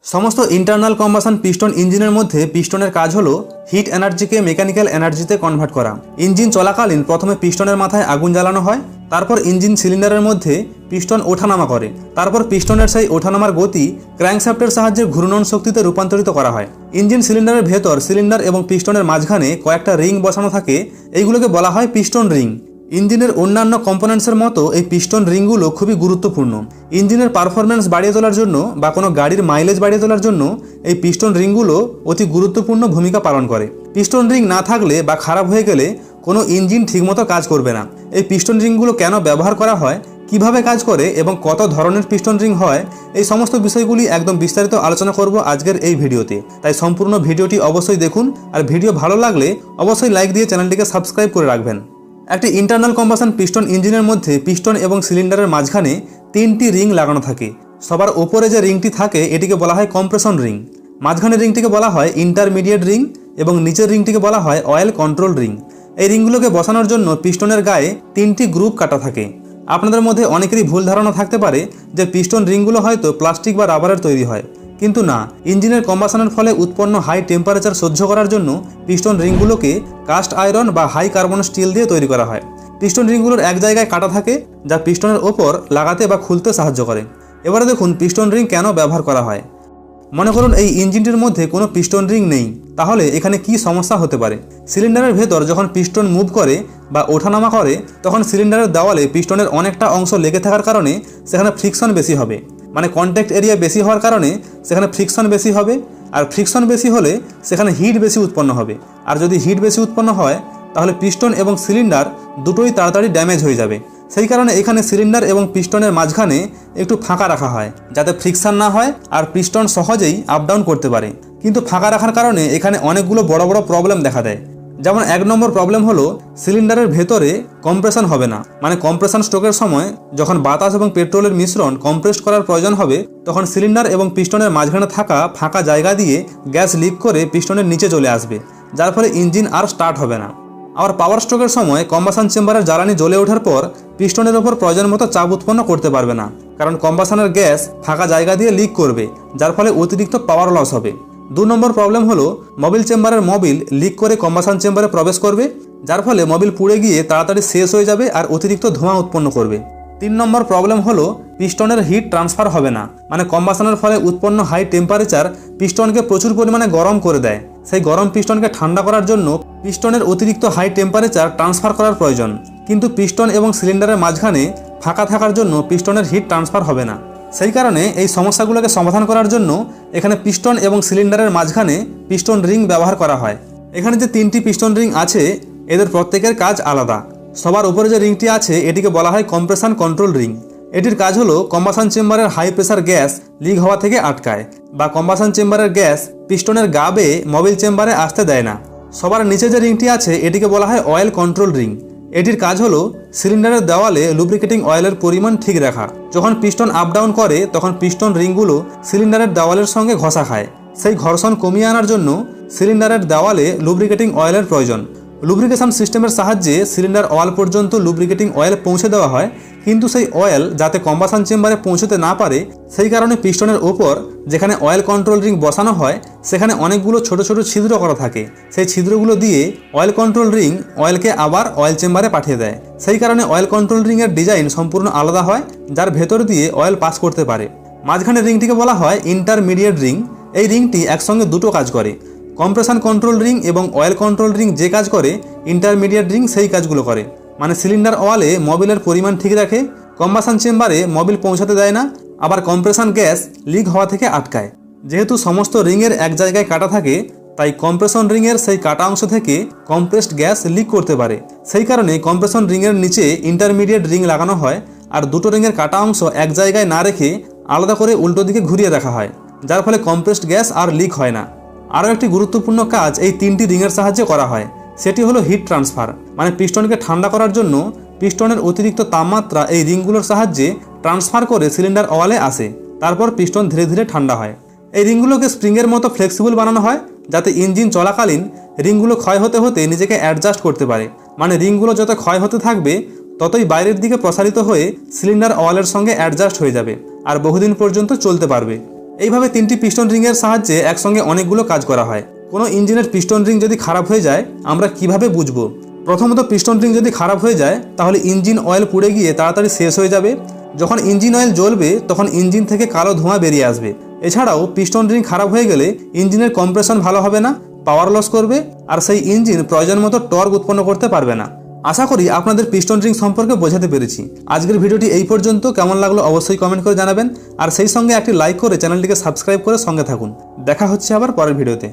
সমস্ত internal combustion piston ইঞ্জিনের মধ্যে পিস্টনের কাজ হলো হিট এনার্জিকে মেকানিক্যাল এনার্জিতে কনভার্ট করা। ইঞ্জিন চলাকালীন প্রথমে পিস্টনের মাথায় আগুন জ্বালানো হয়, তারপর ইঞ্জিন সিলিন্ডারের মধ্যে পিস্টন ওঠানামা করে, তারপর পিস্টনের সেই ওঠানামার গতি ক্র্যাঙ্কশ্যাফটের সাহায্যে ঘূর্ণন শক্তিতে রূপান্তরিত করা হয়। ইঞ্জিন সিলিন্ডারের ভেতর সিলিন্ডার এবং পিস্টনের মাঝখানে কয়েকটা রিং বসানো থাকে, এইগুলোকে বলা হয় পিস্টন রিং। ইঞ্জিনের অন্যান্য কম্পোনেন্টসের মতো এই পিস্টন রিংগুলো খুবই গুরুত্বপূর্ণ। ইঞ্জিনের পারফরম্যান্স বাড়িয়ে তোলার জন্য বা কোনো গাড়ির মাইলেজ বাড়িয়ে তোলার জন্য এই পিস্টন রিংগুলো অতি গুরুত্বপূর্ণ ভূমিকা পালন করে। পিস্টন রিং না থাকলে বা খারাপ হয়ে গেলে কোনো ইঞ্জিন ঠিকমতো কাজ করবে না। এই পিস্টন রিংগুলো কেন ব্যবহার করা হয়, কিভাবে কাজ করে এবং কত ধরনের পিস্টন রিং হয়, এই সমস্ত বিষয়গুলি একদম বিস্তারিত আলোচনা করব আজকের এই ভিডিওতে। তাই সম্পূর্ণ ভিডিওটি অবশ্যই দেখুন, আর ভিডিও ভালো লাগলে অবশ্যই লাইক দিয়ে চ্যানেলটিকে সাবস্ক্রাইব করে রাখবেন। একটি ইন্টারনাল কম্বাসন পিস্টন ইঞ্জিনের মধ্যে পিস্টন এবং সিলিন্ডারের মাঝখানে তিনটি রিং লাগানো থাকে। সবার ওপরে যে রিংটি থাকে এটিকে বলা হয় কম্প্রেশন রিং, মাঝখানের রিংটিকে বলা হয় ইন্টারমিডিয়েট রিং এবং নিচের রিংটিকে বলা হয় অয়েল কন্ট্রোল রিং। এই রিংগুলোকে বসানোর জন্য পিস্টনের গায়ে তিনটি গ্রুপ কাটা থাকে। আপনাদের মধ্যে অনেকেরই ভুল ধারণা থাকতে পারে যে পিস্টন রিংগুলো হয়তো প্লাস্টিক বা রাবারের তৈরি হয়, কিন্তু না, ইঞ্জিনের কম্বাসনের ফলে উৎপন্ন হাই টেম্পারেচার সহ্য করার জন্য পিস্টন রিংগুলোকে কাস্ট আয়রন বা হাই কার্বন স্টিল দিয়ে তৈরি করা হয়। পিস্টন রিংগুলোর এক জায়গায় কাটা থাকে যা পিস্টনের ওপর লাগাতে বা খুলতে সাহায্য করে। এবারে দেখুন পিস্টন রিং কেন ব্যবহার করা হয়। মনে করুন এই ইঞ্জিনটির মধ্যে কোনো পিস্টন রিং নেই, তাহলে এখানে কি সমস্যা হতে পারে। সিলিন্ডারের ভেতর যখন পিস্টন মুভ করে বা ওঠানামা করে তখন সিলিন্ডারের দেওয়ালে পিস্টনের অনেকটা অংশ লেগে থাকার কারণে সেখানে ফ্রিকশন বেশি হবে, মানে কন্ট্যাক্ট এরিয়া বেশি হওয়ার কারণে সেখানে ফ্রিকশন বেশি হবে, আর ফ্রিকশন বেশি হলে সেখানে হিট বেশি উৎপন্ন হবে, আর যদি হিট বেশি উৎপন্ন হয় তাহলে পিস্টন এবং সিলিন্ডার দুটোই তাড়াতাড়ি ড্যামেজ হয়ে যাবে। সেই কারণে এখানে সিলিন্ডার এবং পিস্টনের মাঝখানে একটু ফাঁকা রাখা হয় যাতে ফ্রিকশন না হয় আর পিস্টন সহজেই আপ ডাউন করতে পারে। কিন্তু ফাঁকা রাখার কারণে এখানে অনেকগুলো বড় বড় প্রবলেম দেখা দেয়। যেমন এক নম্বর প্রবলেম হলো সিলিন্ডারের ভেতরে কম্প্রেশন হবে না, মানে কম্প্রেশন স্ট্রোকের সময় যখন বাতাস এবং পেট্রোলের মিশ্রণ কম্প্রেস করার প্রয়োজন হবে তখন সিলিন্ডার এবং পিস্টনের মাঝখানে থাকা ফাঁকা জায়গা দিয়ে গ্যাস লিক করে পিস্টনের নিচে চলে আসবে, যার ফলে ইঞ্জিন আর স্টার্ট হবে না। আবার পাওয়ার স্ট্রোকের সময় কম্বাসন চেম্বারের জ্বালানি জ্বলে ওঠার পর পিস্টনের ওপর প্রয়োজন মতো চাপ উৎপন্ন করতে পারবে না, কারণ কম্বাসনের গ্যাস ফাঁকা জায়গা দিয়ে লিক করবে, যার ফলে অতিরিক্ত পাওয়ার লস হবে। 2 নম্বর প্রবলেম হলো মোবিল চেম্বারের মোবিল লিক করে কম্বাসন চেম্বারে প্রবেশ করবে, যার ফলে মোবিল পুড়ে গিয়ে তাড়াতাড়ি শেষ হয়ে যাবে আর অতিরিক্ত ধোঁয়া উৎপন্ন করবে। 3 নম্বর প্রবলেম হলো পিস্টনের হিট ট্রান্সফার হবে না, মানে কম্বাসনের ফলে উৎপন্ন হাই টেম্পারেচার পিস্টনকে প্রচুর পরিমাণে গরম করে দেয়। সেই গরম পিস্টনকে ঠান্ডা করার জন্য পিস্টনের অতিরিক্ত হাই টেম্পারেচার ট্রান্সফার করার প্রয়োজন, কিন্তু পিস্টন এবং সিলিন্ডারের মাঝখানে ফাঁকা থাকার জন্য পিস্টনের হিট ট্রান্সফার হবে না। সেই কারণে এই সমস্যাগুলোকে সমাধান করার জন্য এখানে পিস্টন এবং সিলিন্ডারের মাঝখানে পিস্টন রিং ব্যবহার করা হয়। এখানে যে 3টি পিস্টন রিং আছে এদের প্রত্যেকের কাজ আলাদা। সবার উপরে যে রিংটি আছে এটিকে বলা হয় কম্প্রেশন কন্ট্রোল রিং। এটির কাজ হলো কম্বাসন চেম্বারের হাই প্রেসার গ্যাস লিক হওয়া থেকে আটকায়, বা কম্বাসন চেম্বারের গ্যাস পিস্টনের গা বেয়ে মোবিল চেম্বারে আসতে দেয় না। সবার নিচে যে রিংটি আছে এটিকে বলা হয় অয়েল কন্ট্রোল রিং। এটির কাজ হলো সিলিন্ডারের দেওয়ালে লুব্রিকেটিং অয়েলের পরিমাণ ঠিক রাখা। যখন পিস্টন আপ ডাউন করে তখন পিস্টন রিংগুলো সিলিন্ডারের দেওয়ালের সঙ্গে ঘষা খায়। সেই ঘর্ষণ কমিয়ে আনার জন্য সিলিন্ডারের দেওয়ালে লুব্রিকেটিং অয়েলের প্রয়োজন। লুব্রিকেশন সিস্টেমের সাহায্যে সিলিন্ডার ওয়াল পর্যন্ত লুব্রিকেটিং অয়েল পৌঁছে দেওয়া হয়, কিন্তু সেই অয়েল যাতে কম্বাসন চেম্বারে পৌঁছতে না পারে সেই কারণে পিস্টনের ওপর যেখানে অয়েল কন্ট্রোল রিং বসানো হয় সেখানে অনেকগুলো ছোট ছোট ছিদ্র করা থাকে। সেই ছিদ্রগুলো দিয়ে অয়েল কন্ট্রোল রিং অয়েলকে আবার অয়েল চেম্বারে পাঠিয়ে দেয়। সেই কারণে অয়েল কন্ট্রোল রিংয়ের ডিজাইন সম্পূর্ণ আলাদা হয়, যার ভেতর দিয়ে অয়েল পাস করতে পারে। মাঝখানের রিংটিকে বলা হয় ইন্টারমিডিয়েট রিং। এই রিংটি একসঙ্গে দুটো কাজ করে। কম্প্রেশন কন্ট্রোল রিং এবং অয়েল কন্ট্রোল রিং যে কাজ করে ইন্টারমিডিয়েট রিং সেই কাজগুলো করে, মানে সিলিন্ডার ওয়ালে মোবিলের পরিমাণ ঠিক রাখে, কম্বাসন চেম্বারে মোবিল পৌঁছাতে দেয় না, আবার কম্প্রেশন গ্যাস লিক হওয়া থেকে আটকায়। যেহেতু সমস্ত রিংয়ের এক জায়গায় কাটা থাকে তাই কম্প্রেশন রিংয়ের সেই কাটা অংশ থেকে কম্প্রেসড গ্যাস লিক করতে পারে। সেই কারণে কম্প্রেশন রিংয়ের নিচে ইন্টারমিডিয়েট রিং লাগানো হয়, আর দুটো রিংয়ের কাটা অংশ এক জায়গায় না রেখে আলাদা করে উল্টো দিকে ঘুরিয়ে রাখা হয়, যার ফলে কম্প্রেসড গ্যাস আর লিক হয় না। আরও একটি গুরুত্বপূর্ণ কাজ এই 3টি রিংয়ের সাহায্যে করা হয়, সেটি হলো হিট ট্রান্সফার, মানে পিস্টনকে ঠান্ডা করার জন্য পিস্টনের অতিরিক্ত তাপমাত্রা এই রিংগুলোর সাহায্যে ট্রান্সফার করে সিলিন্ডার ওয়ালে আসে, তারপর পিস্টন ধীরে ধীরে ঠান্ডা হয়। এই রিংগুলোকে স্প্রিংয়ের মতো ফ্লেক্সিবল বানানো হয় যাতে ইঞ্জিন চলাকালীন রিংগুলো ক্ষয় হতে হতে নিজেকে অ্যাডজাস্ট করতে পারে, মানে রিংগুলো যত ক্ষয় হতে থাকবে ততই বাইরের দিকে প্রসারিত হয়ে সিলিন্ডার ওয়ালের সঙ্গে অ্যাডজাস্ট হয়ে যাবে আর বহুদিন পর্যন্ত চলতে পারবে। এইভাবে 3টি পিস্টন রিংয়ের সাহায্যে একসঙ্গে অনেকগুলো কাজ করা হয়। কোনো ইঞ্জিনের পিস্টন রিং যদি খারাপ হয়ে যায় আমরা কিভাবে বুঝবো? প্রথমত পিস্টন রিং যদি খারাপ হয়ে যায় তাহলে ইঞ্জিন অয়েল পুড়ে গিয়ে তাড়াতাড়ি শেষ হয়ে যাবে। যখন ইঞ্জিন অয়েল জ্বলবে তখন ইঞ্জিন থেকে কালো ধোঁয়া বেরিয়ে আসবে। এছাড়াও পিস্টন রিং খারাপ হয়ে গেলে ইঞ্জিনের কম্প্রেশন ভালো হবে না, পাওয়ার লস করবে, আর সেই ইঞ্জিন প্রয়োজন মতো টর্ক উৎপন্ন করতে পারবে না। আশা করি আপনাদের পিস্টন রিং সম্পর্কে বোঝাতে পেরেছি। আজকের ভিডিওটি এই পর্যন্ত। কেমন লাগলো অবশ্যই কমেন্ট করে জানাবেন, আর সেই সঙ্গে একটি লাইক করে চ্যানেলটিকে সাবস্ক্রাইব করে সঙ্গে থাকুন। দেখা হচ্ছে আবার পরের ভিডিওতে।